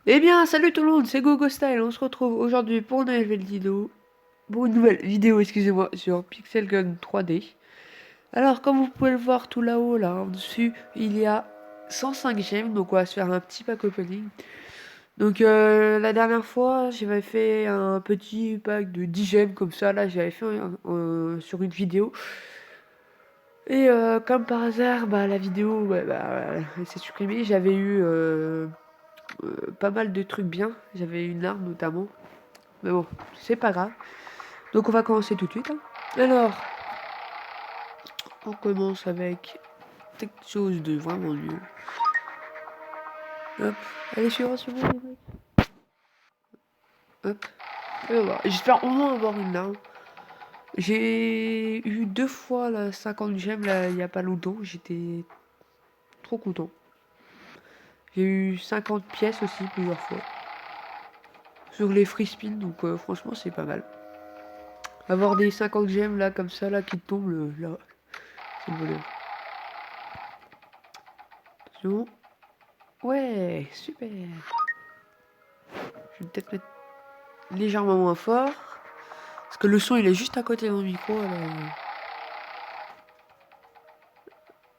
Eh bien, salut tout le monde, c'est Gogo Style. On se retrouve aujourd'hui pour une nouvelle vidéo. Pour une nouvelle vidéo, excusez-moi, sur Pixel Gun 3D. Alors, comme vous pouvez le voir tout là-haut, là, en dessus, il y a 105 gemmes. Donc, on va se faire un petit pack opening. Donc, la dernière fois, j'avais fait un petit pack de 10 gemmes comme ça. Là, j'avais fait sur une vidéo. Et comme par hasard, bah, la vidéo, ouais, bah, elle s'est supprimée. J'avais eu pas mal de trucs bien. J'avais une arme notamment. Mais bon, c'est pas grave. Donc on va commencer tout de suite, hein. Alors, on commence avec quelque chose de vraiment nul. Hop, allez suivant les mecs. Hop, et voilà. J'espère au moins avoir une là. J'ai eu 2 fois la 50 gemmes là, il y a pas longtemps. J'étais trop content. J'ai eu 50 pièces aussi plusieurs fois. Sur les free spins, donc franchement c'est pas mal. Avoir des 50 gemmes là comme ça là qui tombent, là, c'est le bonheur. Attention. Ouais, super. Je vais peut-être mettre légèrement moins fort. Parce que le son il est juste à côté de mon micro. Alors...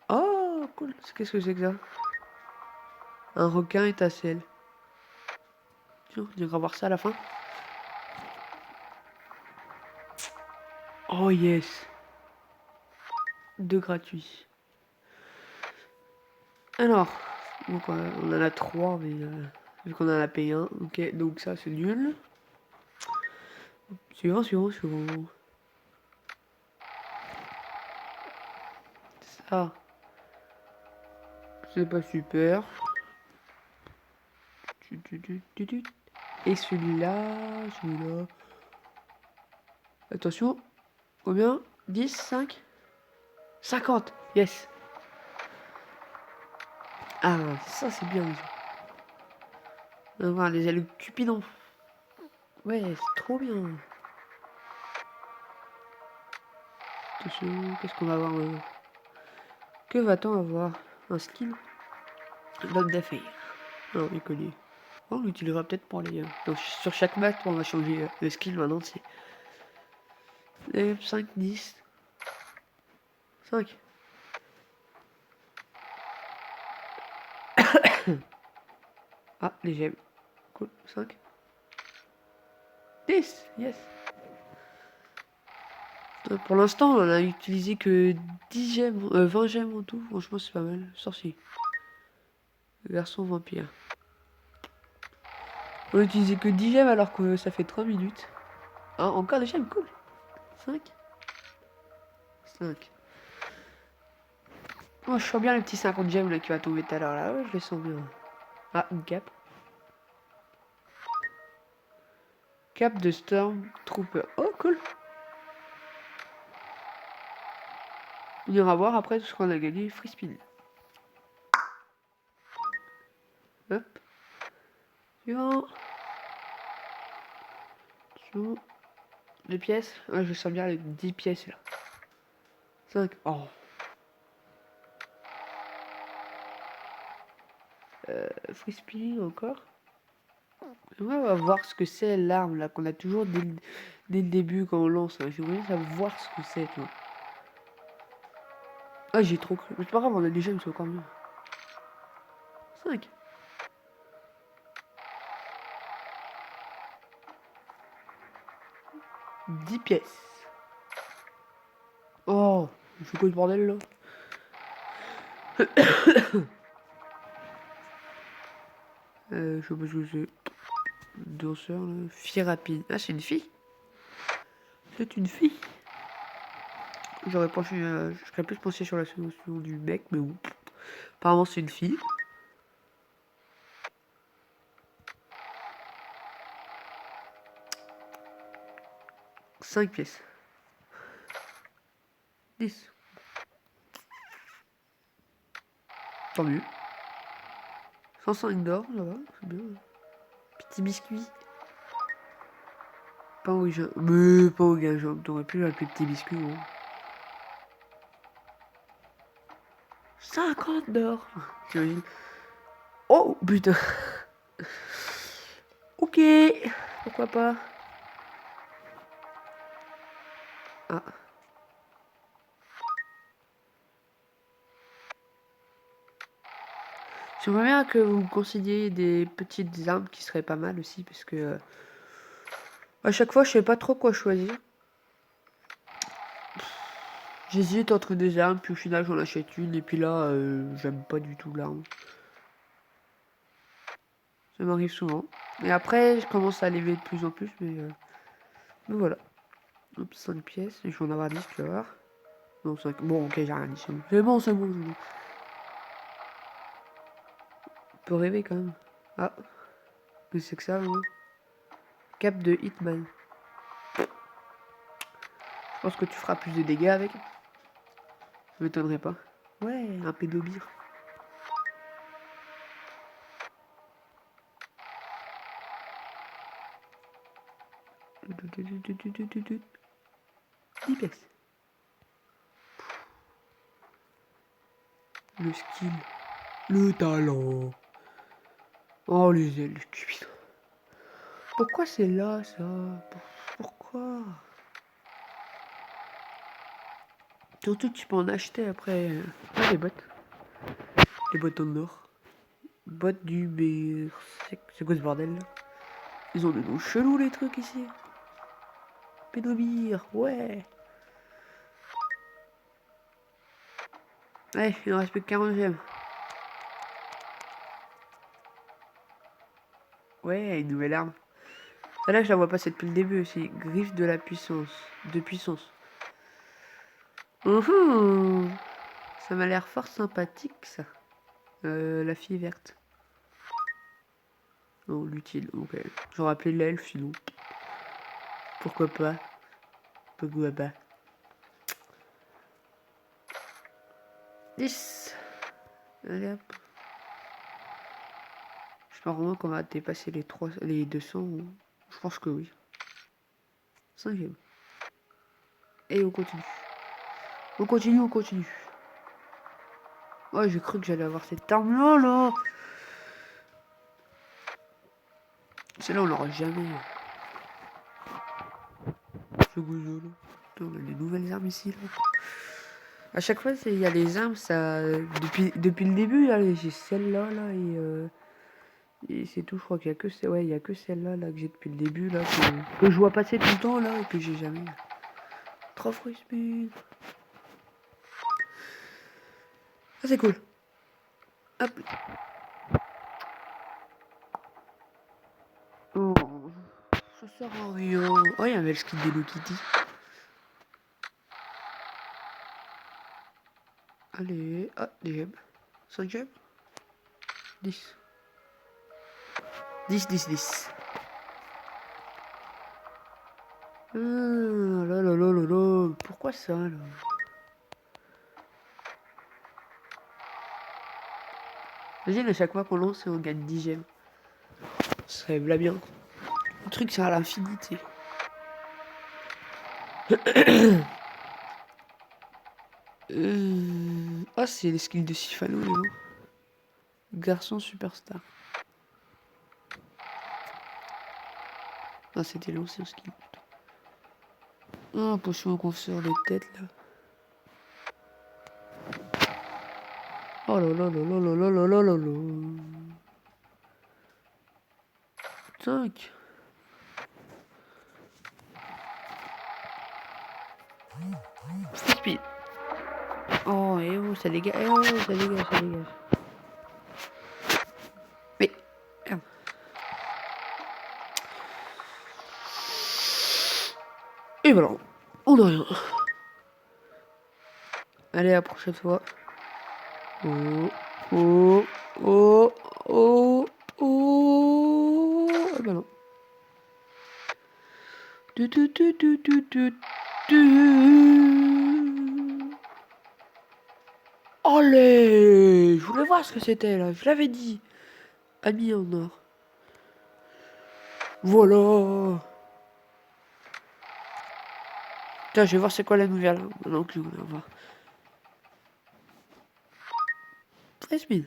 Oh, cool. Qu'est-ce que c'est que ça? Un requin étincelle. Tiens, on ira voir ça à la fin. Oh yes. 2 gratuits. Alors, donc on en a 3, mais vu qu'on en a payé un. Ok, donc ça c'est nul. Suivant. Ça, c'est pas super. Et celui-là. Attention, combien? 10, 5, 50. Yes. Ah, ça c'est bien déjà. On va voir les ailes Cupidon. Ouais, c'est trop bien. Attention, qu'est-ce qu'on va avoir maintenant? Que va-t-on avoir? Un skill? L'homme d'affaires. Non, il connaît. Oh, on l'utilisera peut-être pour les... donc, sur chaque map, on va changer le skill maintenant, c'est... 5, 10... 5. Ah, les gemmes. Cool, 5. 10, yes. Pour l'instant, on a utilisé que 10 gemmes, 20 gemmes en tout. Franchement, c'est pas mal. Sorcier. Garçon vampire. On a utilisé que 10 gemmes alors que ça fait 3 minutes. Ah, encore des gemmes, cool. 5. 5. Oh, je sens bien le petit 50 gemmes là qui va tomber tout à l'heure là. Ouais, je le sens bien. Ah, une cape. Cape de Stormtrooper. Oh, cool. On ira voir après tout ce qu'on a gagné. Free spin. Hop. Suivant. Suivant. 2 pièces. Ah, je sens bien les 10 pièces là. 5. Oh. Free spin encore. On va voir ce que c'est l'arme là qu'on a toujours dès le début quand on lance. Hein. J'aimerais savoir ce que c'est, toi. Ah, j'ai trop cru. Mais c'est pas grave, on a déjà, mais c'est encore mieux. 5. 10 pièces. Oh, c'est quoi ce bordel là? Je sais pas ce que c'est. Danseur là. Fille rapide. Ah, c'est une fille. C'est une fille. J'aurais pensé, je serais plus pensé sur la solution du mec, mais bon. Apparemment, c'est une fille. 5 pièces. 10. Tant mieux. 105 d'or, ça va, c'est bien. Petit biscuit. Pas au gin. Mais pas au gin, t'aurais pu l'appeler petit biscuit, gros. 50 d'or. T'imagines? Oh putain. Ok, pourquoi pas. Ah. J'aimerais bien que vous me conseilliez des petites armes qui seraient pas mal aussi, parce que à chaque fois je sais pas trop quoi choisir. J'hésite entre des armes, puis au final j'en achète une, et puis là j'aime pas du tout l'arme. Ça m'arrive souvent. Et après je commence à l'élever de plus en plus, mais voilà. Hop, 5 pièces, je vais en avoir 10, tu vas voir. Non, 5. Bon, ok, j'ai rien dit, c'est bon. C'est bon, c'est bon, c'est bon. On peut rêver quand même. Ah, qu'est-ce que c'est que ça, vraiment? Cap de Hitman. Je pense que tu feras plus de dégâts avec. Ça m'étonnerait pas. Ouais, un pédobire. Diplex. Le skill. Le talent. Oh, les ailes, putain. Pourquoi c'est là, ça? Pourquoi? Surtout que tu peux en acheter après. Ah, les bottes. Les bottes en or. Bottes du berserk. C'est quoi ce bordel là? Ils ont des noms chelous les trucs ici. Pédobire, ouais. Ouais, il en reste plus que 40 gemmes. Ouais, une nouvelle arme. Celle-là, je la vois passer depuis le début aussi. Griffe de la puissance. De puissance. Ça m'a l'air fort sympathique, ça. La fille verte. Non, l'utile. Ok. J'aurais appelé l'elfe, sinon. Pourquoi pas. Pourquoi pas. 10. Allez hop. Je pense vraiment qu'on va dépasser les 200. Je pense que oui. 5e. Et on continue. On continue, on continue. Ouais, j'ai cru que j'allais avoir cette arme-là, là. Celle-là, on l'aura jamais. Ce gozo, là. Putain, on a des nouvelles armes ici, là. À chaque fois, il y a les armes, ça. Depuis le début, j'ai celle-là, là, et c'est tout. Je crois qu'il y a que, ouais, il y a que celle-là, là, que j'ai depuis le début, là, que je vois passer tout le temps, là, et que j'ai jamais. 3 fruits speed. Ça, c'est cool. Hop. Oh, ça sert à rien. Oh, il y avait le skin d'Hello Kitty. Allez, ah, des gemmes. 5 gemmes 10. 10, 10, 10. Ah, là, là, là, là, là. Pourquoi ça, là? Imagine à chaque fois qu'on lance, on gagne 10 gemmes. Ce serait là bien. Le truc, c'est à l'infinité. Ah, c'est les skills de Sifano, là. Garçon superstar. Ah, c'était l'ancien skill, putain. Ah, potion au confesseur de tête, là. Oh là là là là là là là là là là. 5. Speed. Oh, et oh, ça dégage. Eh oh, ça dégage, ça dégage. Mais, merde. Et voilà. On a rien. Allez, la prochaine fois. Oh, oh, oh, oh, oh. Ah bah non. Tu, tu, tu, tu, tu, tu, tu. Allez, je voulais voir ce que c'était là, je l'avais dit. Ami en or. Voilà. Putain, je vais voir c'est quoi la nouvelle. Maintenant que on va voir. 13 000.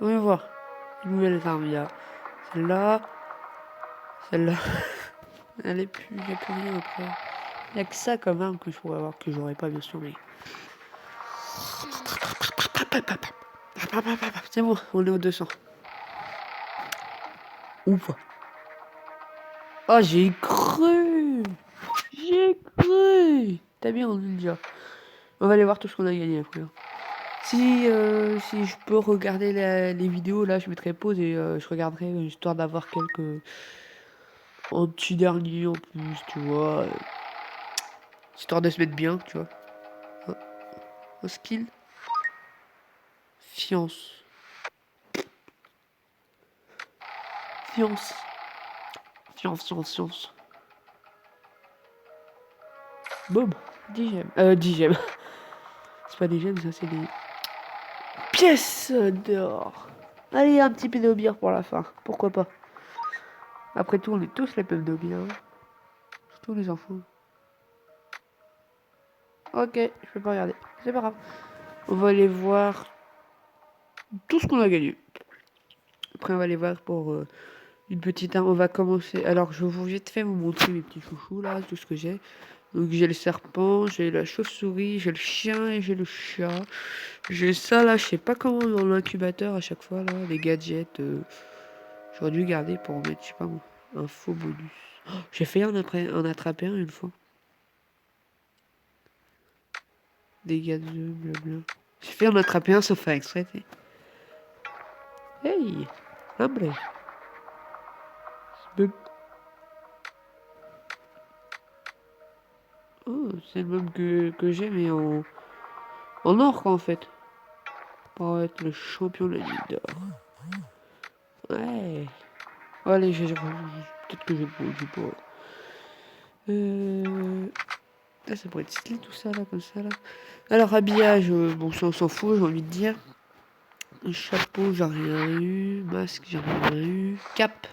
On va voir. Une nouvelle arme, il y a Celle-là. Celle-là. Elle est plus... Il n'y a plus rien après. Il n'y a que ça quand même que je pourrais avoir, que j'aurais pas bien sûr, mais... C'est bon, on est au 200. Ouf. Oh, j'ai cru. J'ai cru. T'as bien entendu déjà. On va aller voir tout ce qu'on a gagné après. Si je peux regarder les vidéos, là, je mettrai pause et je regarderai histoire d'avoir quelques... Un petit dernier en plus, tu vois. Histoire de se mettre bien, tu vois. Un skill. Fiance. Fiance. Fiance. Boum. 10 gemmes. 10 gemmes. C'est pas des gemmes, ça, c'est des... Pièces d'or. Allez, un petit pédobir pour la fin. Pourquoi pas. Après tout, on est tous les pédobir. Surtout les enfants. Ok, je peux pas regarder. C'est pas grave. On va aller voir tout ce qu'on a gagné. Après, on va aller voir pour une petite... On va commencer... Alors, je vais vite fait vous montrer mes petits chouchous, là, tout ce que j'ai. Donc, j'ai le serpent, j'ai la chauve-souris, j'ai le chien et j'ai le chat. J'ai ça, là, je sais pas comment, dans l'incubateur, à chaque fois, là, les gadgets. J'aurais dû garder pour mettre, je sais pas, un faux bonus. Oh, j'ai failli en attraper un une fois. Dégâts de blabla. J'ai failli en attraper un sans faire exprès, t'sais. Hey, hombre. Oh, c'est le même que j'ai, mais en or, quoi, en fait. Pour être le champion de la Ligue d'or. Ouais. Allez, peut-être que je vais pas. Ah, ça pourrait être stylé, tout ça, là, comme ça, là. Alors, habillage, bon, ça, on s'en fout, j'ai envie de dire. Chapeau, j'en ai rien eu. Masque, j'en ai rien eu. Cap.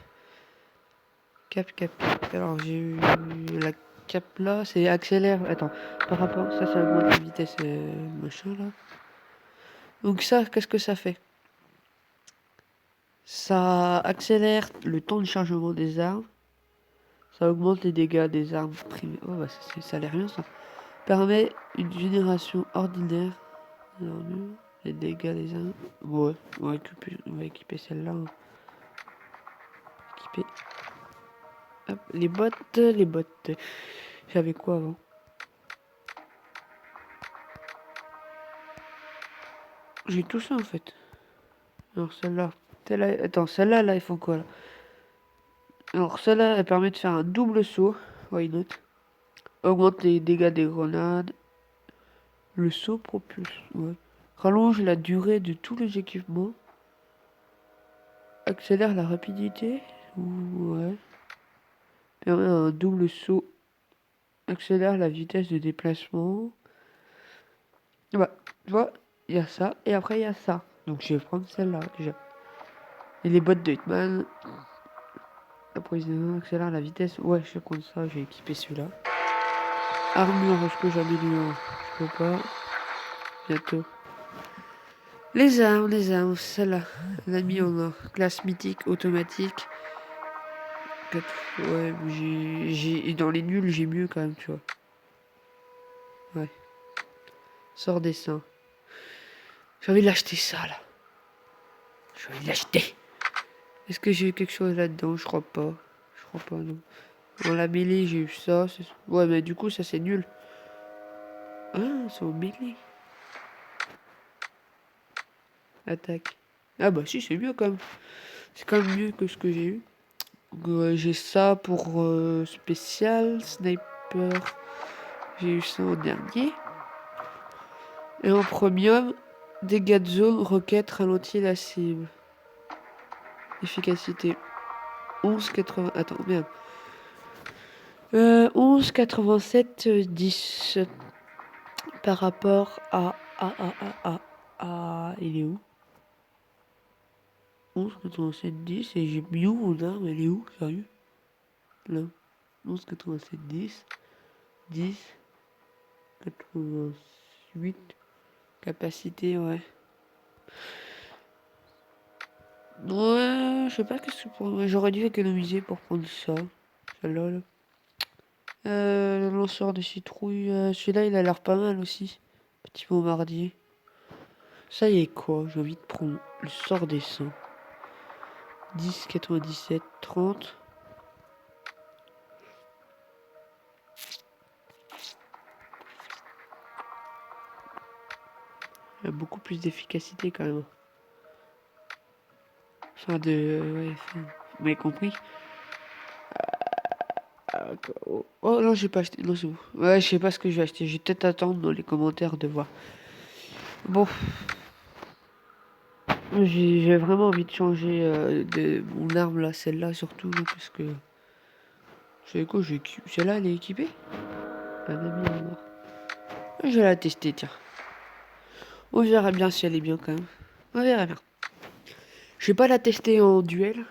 Cap. Alors, j'ai eu la cap là, c'est accélère. Attends, par rapport, ça augmente la vitesse, machin là. Donc ça, qu'est-ce que ça fait? Ça accélère le temps de chargement des armes. Ça augmente les dégâts des armes primées. Oh bah ça a l'air bien ça. Permet une génération ordinaire d'armure. Les dégâts des armes. Ouais, on va équiper celle-là. Hein. Équiper. Hop, les bottes. J'avais quoi avant? J'ai tout ça en fait. Alors celle-là. Attends, celle-là, là, ils font quoi là? Alors celle-là, elle permet de faire un double saut. Why not? Augmente les dégâts des grenades. Le saut propulse. Ouais. Rallonge la durée de tous les équipements. Accélère la rapidité. Ouais. Permet un double saut. Accélère la vitesse de déplacement. Bah, tu vois, il y a ça. Et après, il y a ça. Donc je vais prendre celle-là déjà. Et les bottes de Hitman. Approvisionnement accélère la vitesse. Ouais, je vais prendre ça. J'ai équipé celui-là. Armure, est-ce que j'améliore? Je peux pas. Bientôt. Les armes, celle-là. L'ami en or. Classe mythique, automatique. Ouais, dans les nuls, j'ai mieux quand même, tu vois. Ouais. Sort des seins. J'ai envie de l'acheter ça, là. J'ai envie de l'acheter. Est-ce que j'ai eu quelque chose là-dedans? Je crois pas. Non. Dans la mêlée, j'ai eu ça. Ouais, mais du coup, ça, c'est nul. Ah, c'est au mêlée. Attaque. Ah bah si, c'est mieux quand même. C'est quand même mieux que ce que j'ai eu. J'ai ça pour spécial, sniper. J'ai eu ça en dernier. Et en premium, dégâts de zone, roquette, ralentit la cible. Efficacité 11,80. Attends, merde. 11,87 10 par rapport à. Il est où? 11,87 10 et j'ai mis où mon arme? Elle est où? Sérieux? Là. 11,87 10 10 88 capacité, ouais. Ouais, Je sais pas qu'est-ce que j'aurais dû économiser pour prendre ça. Celle-là, là. Le lanceur de citrouille. Celui-là, il a l'air pas mal aussi. Petit bombardier. Ça y est quoi? J'ai envie de prendre le sort des saints. 10, 97, 30. Il y a beaucoup plus d'efficacité quand même. Enfin ouais, vous m'avez compris. Oh non, j'ai pas acheté. Non, c'est bon. Ouais, je sais pas ce que je vais acheter. Je vais peut-être attendre dans les commentaires de voir. Bon, j'ai vraiment envie de changer de mon arme là, celle-là surtout, là, parce que. Vous savez quoi, celle-là, elle est équipée? Un ami est mort. Je vais la tester, tiens. On verra bien si elle est bien quand même. On verra bien. Je vais pas la tester en duel.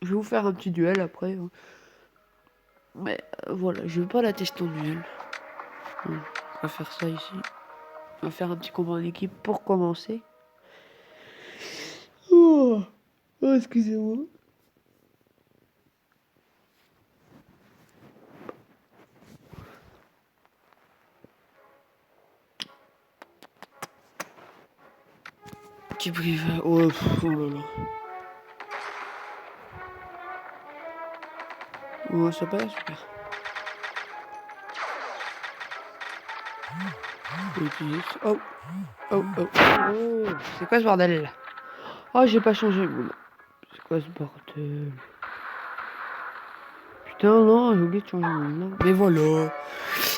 Je vais vous faire un petit duel après. Hein. Mais voilà, je vais pas la tester en duel. On va faire ça ici. On va faire un petit combat en équipe pour commencer. Oh, oh excusez-moi. Petit privé. Oh, oh là là. Oh, ça passe, super. Oh, oh, oh, oh. C'est quoi ce bordel là? Oh, j'ai pas changé. C'est quoi ce bordel? Putain, non, j'ai oublié de changer mon nom. Mais voilà.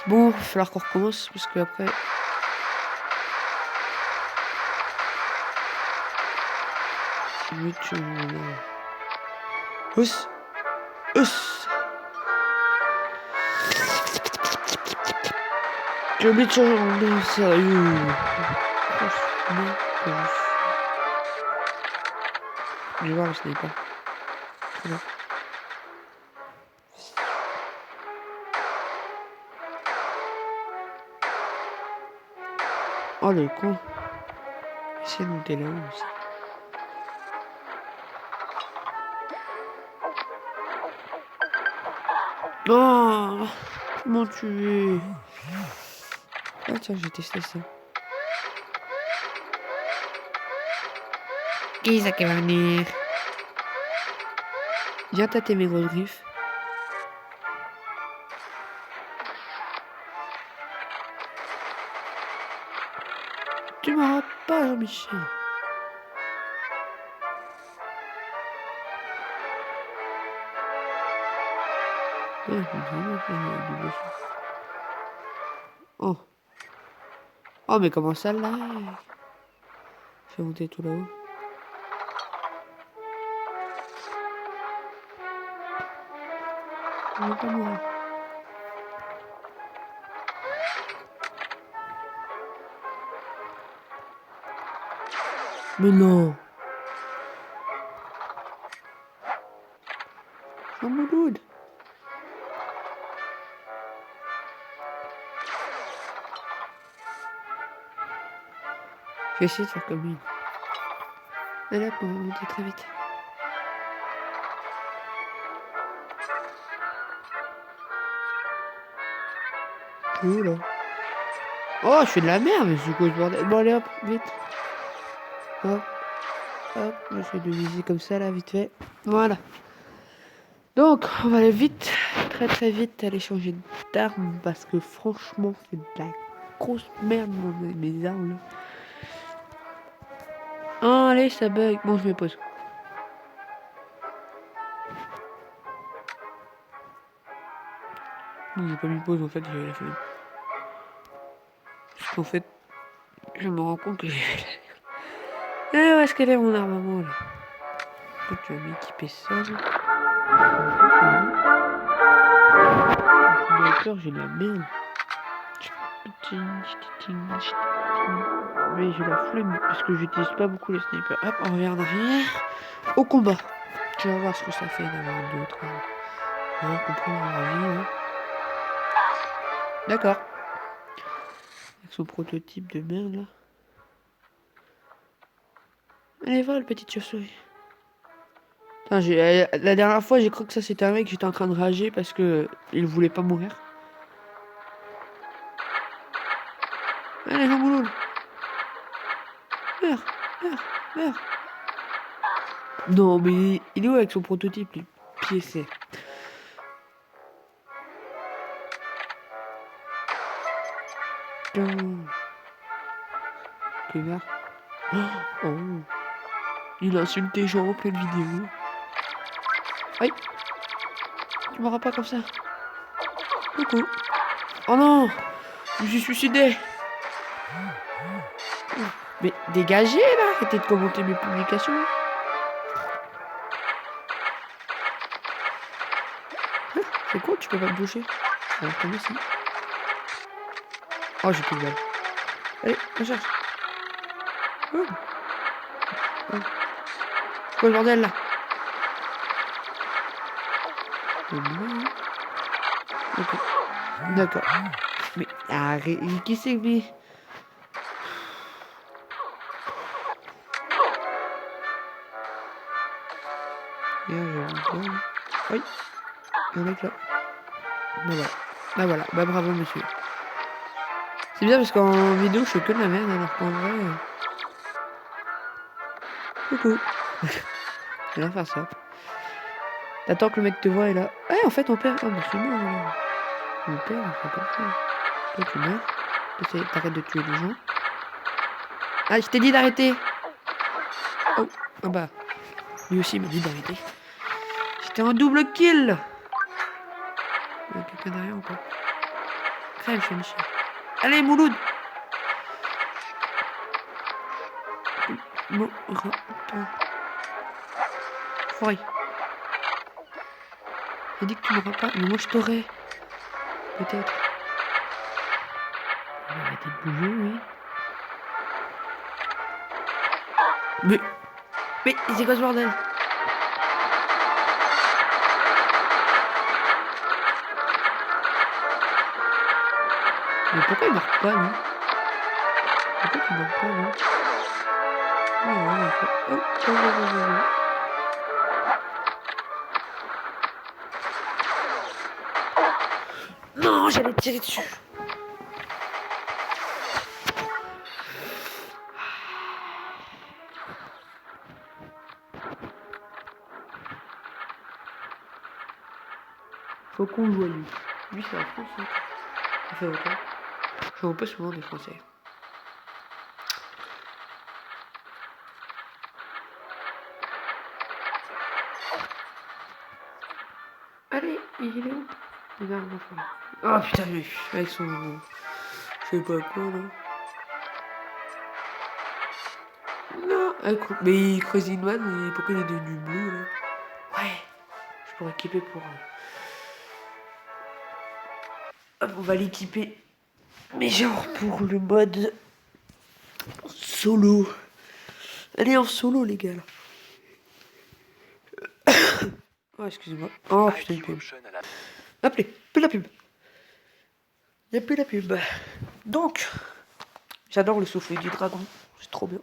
Bon, il va falloir qu'on recommence parce que après. J'ai oublié de changer mon nom. Houss! Houss! J'ai oublié de changer mon nom, sérieux. Franchement, je vais voir le sniper. Voilà. Oh le con. Essayez de monter là-haut aussi. Oh, comment tuer? Ah tiens, j'ai testé ça. Qui ça qui va venir? Viens tâter mes grosses griffes. Tu m'auras pas, Jean-Michel. Oh. Oh, mais comment ça là? Je vais monter tout là-haut. On va pas mourir. Mais non. Oh mon dude. Je vais essayer de faire comme lui. Et là, on va monter très vite. Où là? Oh, je fais de la merde, mais c'est quoi ce bordel? Bon, allez hop, vite. Hop, hop, j'essaie de viser comme ça là, vite fait. Voilà. Donc, on va aller vite, très très vite, aller changer d'arme parce que franchement, c'est de la grosse merde mes armes là. Oh, allez, ça bug. Bon, je me pose. Non, j'ai pas mis pause en fait, j'avais la flemme. Parce qu'en fait, je me rends compte que j'ai fait la merde. Ah, où est-ce qu'elle est mon armement là? En fait, tu vas m'équiper ça. Sniper, j'ai de la merde. Mais j'ai la flemme parce que j'utilise pas beaucoup les snipers. Hop, on revient en arrière. Au combat. Tu vas voir ce que ça fait d'avoir deux, trois. On va comprendre la vie. Hein. D'accord. Avec son prototype de merde là. Allez, va, le petit chauve-souris. Enfin, la dernière fois, j'ai cru que ça c'était un mec, j'étais en train de rager parce que il voulait pas mourir. Allez, Jean Mouloud. Meurs, meurs, meurs. Non, mais il est où avec son prototype, lui? Piécé. Connard. Oh. Il insulte des gens en pleine vidéo. Aïe. Tu m'auras pas comme ça. Coucou. Oh non. Je me suis suicidé. Mais dégagez là. Arrêtez de commenter mes publications. C'est quoi, tu peux pas me toucher? Alors comment ça? Oh, j'ai plus de balles. Allez, on cherche. Oh. Oh. Quoi le bordel là? D'accord. D'accord. Mais arrête. Qui c'est lui? Oui. Un mec là. Bah voilà. Bah voilà. Bah bravo monsieur. C'est bien parce qu'en vidéo je fais que de la merde alors qu'en vrai. Coucou. Je vais faire ça. T'attends que le mec te voit et là. Eh en fait on perd. Oh bah c'est bon alors. On perd, on fait pas ça. Toi tu meurs. T'arrêtes de tuer les gens. Ah je t'ai dit d'arrêter. Oh. Ah bah. Lui aussi il m'a dit d'arrêter. J'étais en double kill. Il y a quelqu'un derrière ou pas? Crève chez Michel. Allez Mouloud. Non, Foiré. J'ai dit que tu m'auras pas, mais moi je t'aurais. Peut-être. On va arrêter de bouger, oui. Mais c'est quoi ce bordel? Mais pourquoi il marque pas, lui? Pourquoi tu marques pas, lui? Oh, oh, oh, oh, oh, oh. Non, j'allais tirer dessus. Faut qu'on joue à lui. Lui, c'est un français. Ça fait longtemps. Je vois pas souvent des français. Allez, il est où? Il est là, oh putain, lui, avec son. Je sais pas quoi là. Non, mais il creuse une vanne, mais pourquoi il est devenu bleu là? Ouais, je pourrais équiper pour. Hop, on va l'équiper. Mais genre pour le mode solo. Allez en solo les gars là. Oh excusez-moi. Oh putain une pub. Hop les, plus la pub. Y'a plus la pub. Donc, j'adore le souffle du dragon. C'est trop bien.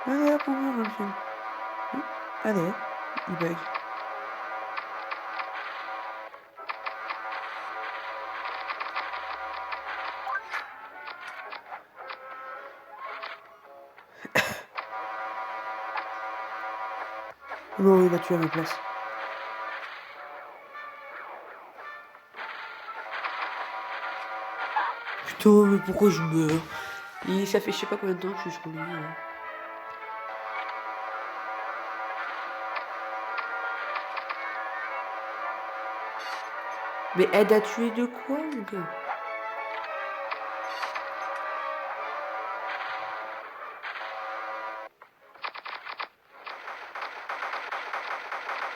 Allez hop, on va le film. Allez, il bug. Non, il a tué à ma place. Putain, mais pourquoi je meurs? Et ça fait je sais pas combien de temps que je suis sur lui. Hein. Mais aide à tuer de quoi, mon gars?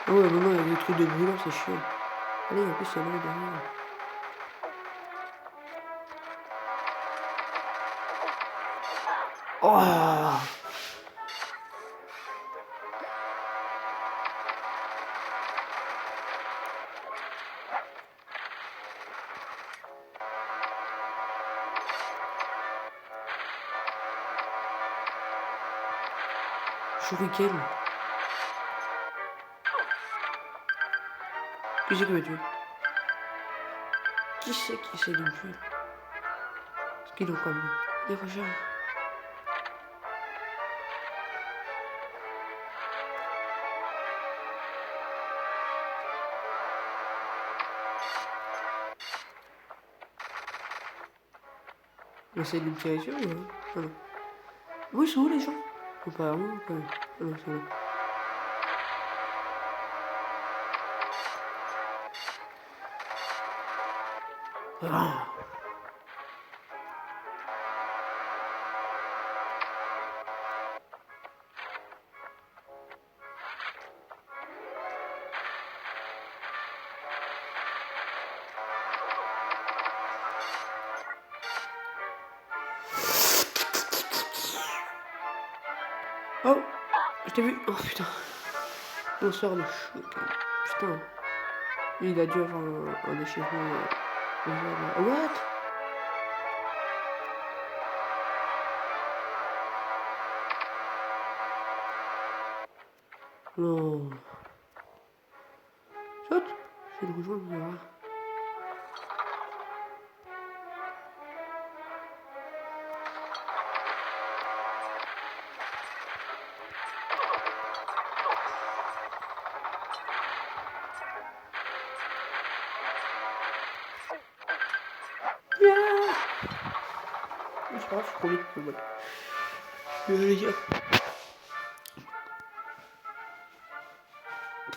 Ouais, non, il y a des trucs de brûlant, c'est chiant. Allez, en plus, il y en a derrière. Oh! Shuriken. Qui c'est qui m'a tué? Qui c'est qui essaie de me tuer? Est-ce qu'il est encore mieux? Des recherches. On essaie de me tirer dessus ou ah non. Oui, ils sont où les gens? Ou pas vraiment quand même. Ah non, c'est bon. Ah. Oh! Je t'ai vu! Oh putain! On sort le chou. Putain! Il a dû avoir un achèvement. What? Non. Saute! Je vais le rejoindre, on verra. C'est pas grave, je suis trop vite. Je vais dire.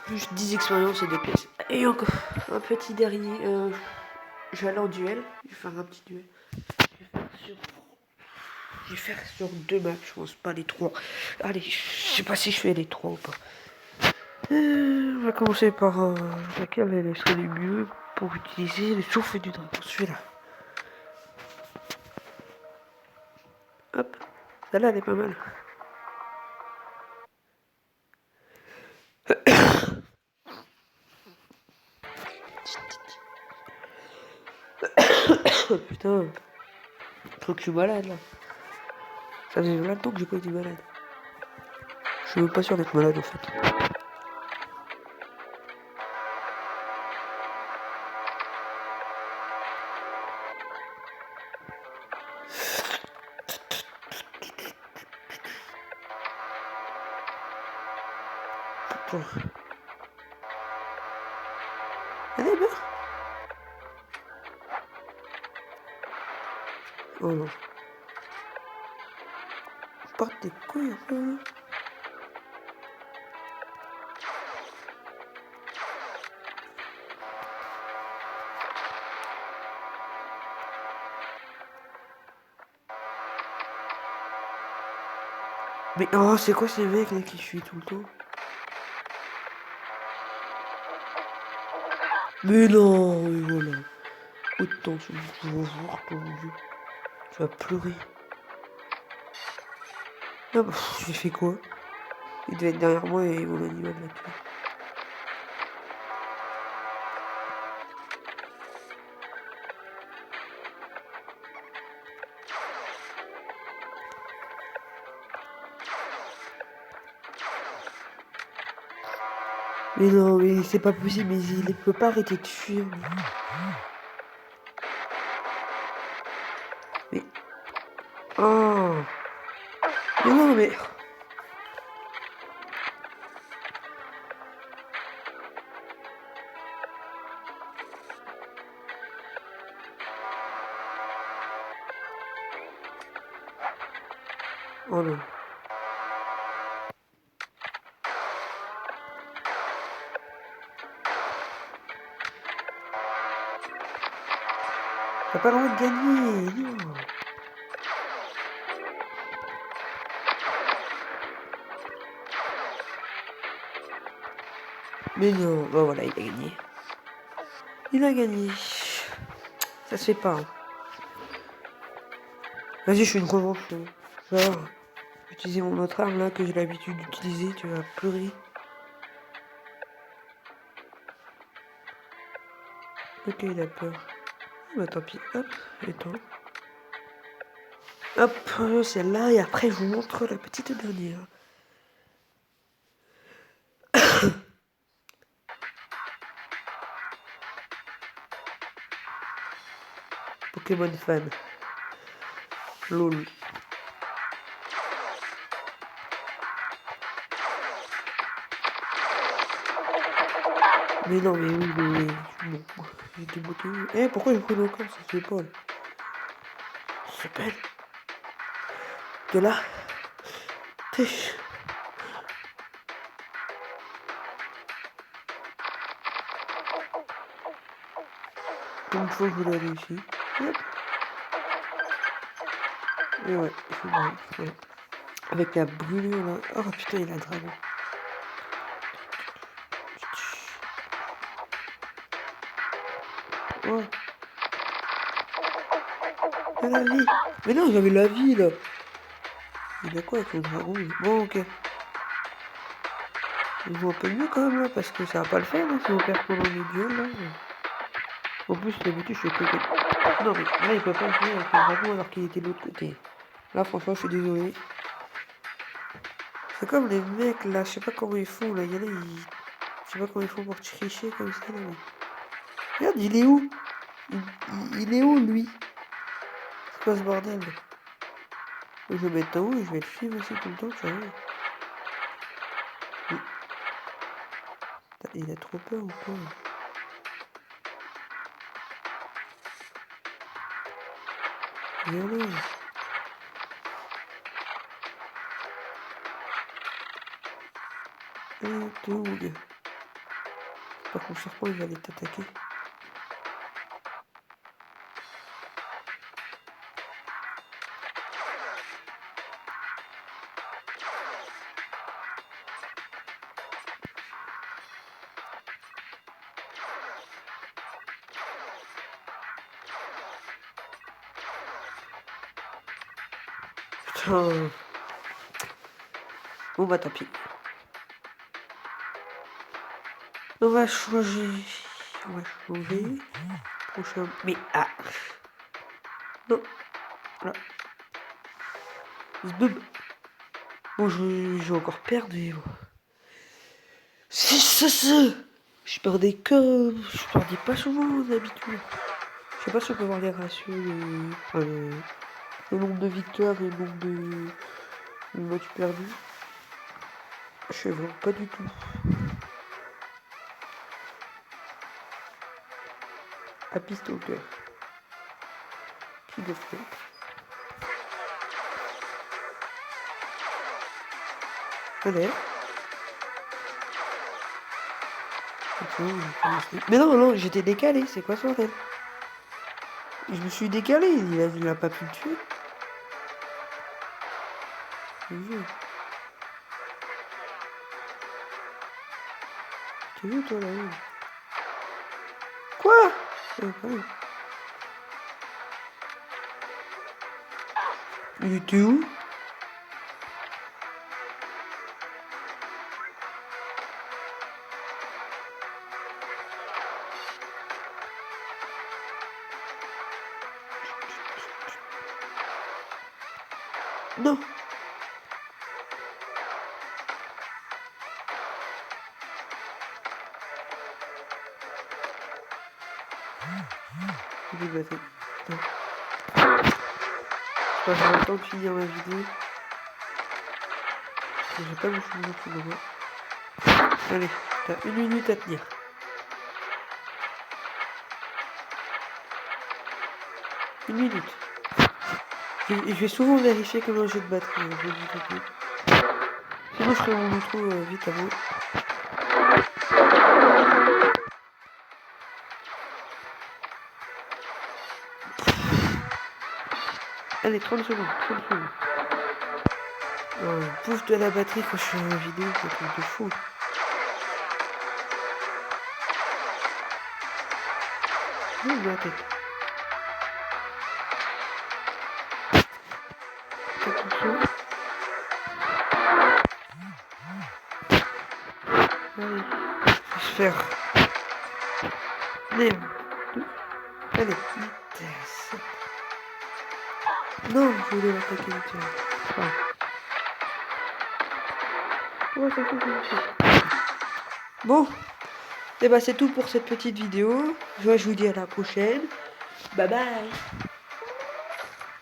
Plus 10 expériences et 2 pièces. Et encore un petit dernier. Je vais aller en duel. Je vais faire un petit duel. Je vais faire sur 2 maps, je pense pas les 3. Allez, je sais pas si je fais les 3 ou pas. On va commencer par laquelle serait le mieux pour utiliser le souffle du dragon. Celui-là. Hop. Celle-là, elle est pas mal. Oh, putain. Je crois que je suis malade là. Ça faisait longtemps que j'ai pas été malade. Je suis même pas sûr d'être malade en fait. Putain. Allez, meurs. Oh non. Porte tes couilles un peu là. Mais oh, c'est quoi ces mecs là qui fuient tout le temps? Mais non, mais voilà. Autant, tu vas voir ton Dieu. Tu vas pleurer. Ah bah, j'ai fait quoi? Il devait être derrière moi et mon animal l'a tué. Mais non, mais c'est pas possible, mais il peut pas arrêter de fuir. Mais... Oh! Mais non, mais... Oh non. T'as pas le droit de gagner, non. Mais non, bah voilà, il a gagné. Il a gagné. Ça se fait pas. Hein. Vas-y, je fais une revanche. Genre, utiliser mon autre arme là que j'ai l'habitude d'utiliser, tu vas pleurer. Ok, il a peur. Bah tant pis, hop, et toi. Hop, celle-là, et après je vous montre la petite dernière. Pokémon fan. LOL. Mais non, mais oui, mais... Bon, j'ai débloqué... Eh, pourquoi j'ai pris le corps sur ses épaules? Ça s'appelle... De là... Tch. Une fois que je l'ai réussi. Hop. Et ouais, c'est bon. Ouais. Avec la brûlure là. Oh putain, il a un dragon. Oh. Il a la vie. Mais non, j'avais la vie là. Il a quoi avec le dragon? Bon, ok. Il joue un peu mieux quand même là, parce que ça va pas le faire hein, si on perd pendant les duels là. En plus, d'habitude, je fais que... Non, mais là, il peut pas jouer avec le dragon alors qu'il était de l'autre côté. Là, franchement, je suis désolé. C'est comme les mecs là, je sais pas comment ils font là. Il y en a, ils... Je sais pas comment ils font pour tricher comme ça là. Mais... Regarde, il est où? Il est où lui? C'est quoi ce bordel? Je vais le mettre en haut et je vais le suivre aussi tout le temps, tu vois. Il a trop peur ou quoi? Viens là. T'es où, gars? J'espère que mon serpent il va aller t'attaquer. Putain. Bon bah tant pis. On va changer. On va changer. Prochain. Mais ah. Non. Voilà. Zbub. Bon, j'ai encore perdu. C'est ça. Je perdais que. Je perdais pas souvent d'habitude. Je sais pas si on peut voir les ratios, le nombre de victoires et le nombre de matchs perdus. Je sais vraiment pas du tout. Happy Stalker. Qui le fait? Allez. Mais non, non, j'étais décalé, c'est quoi ce bordel? Je me suis décalé, il a pas pu le tuer. T'es vu toi là? Quoi? Il était où? Non. Il est battu. Putain. Je passe le temps de finir ma vidéo. J'ai pas mon cheveu sous le bras. Allez, t'as 1 minute à tenir. Une minute. Je vais souvent vérifier comment j'ai de batterie. Je vous dis tout de suite. Sinon je ferai mon outro vite avant. Allez, 30 secondes, 30 secondes. Pouf de la batterie quand je fais une vidéo, c'est un truc de fou. La tête. Attention. Allez, je vais se faire. Merde. Allez, vitesse. Non, je voulais l'attaquer vite. Ouais, ça fait. Bon, et bah c'est tout pour cette petite vidéo. Je vous dis à la prochaine. Bye bye.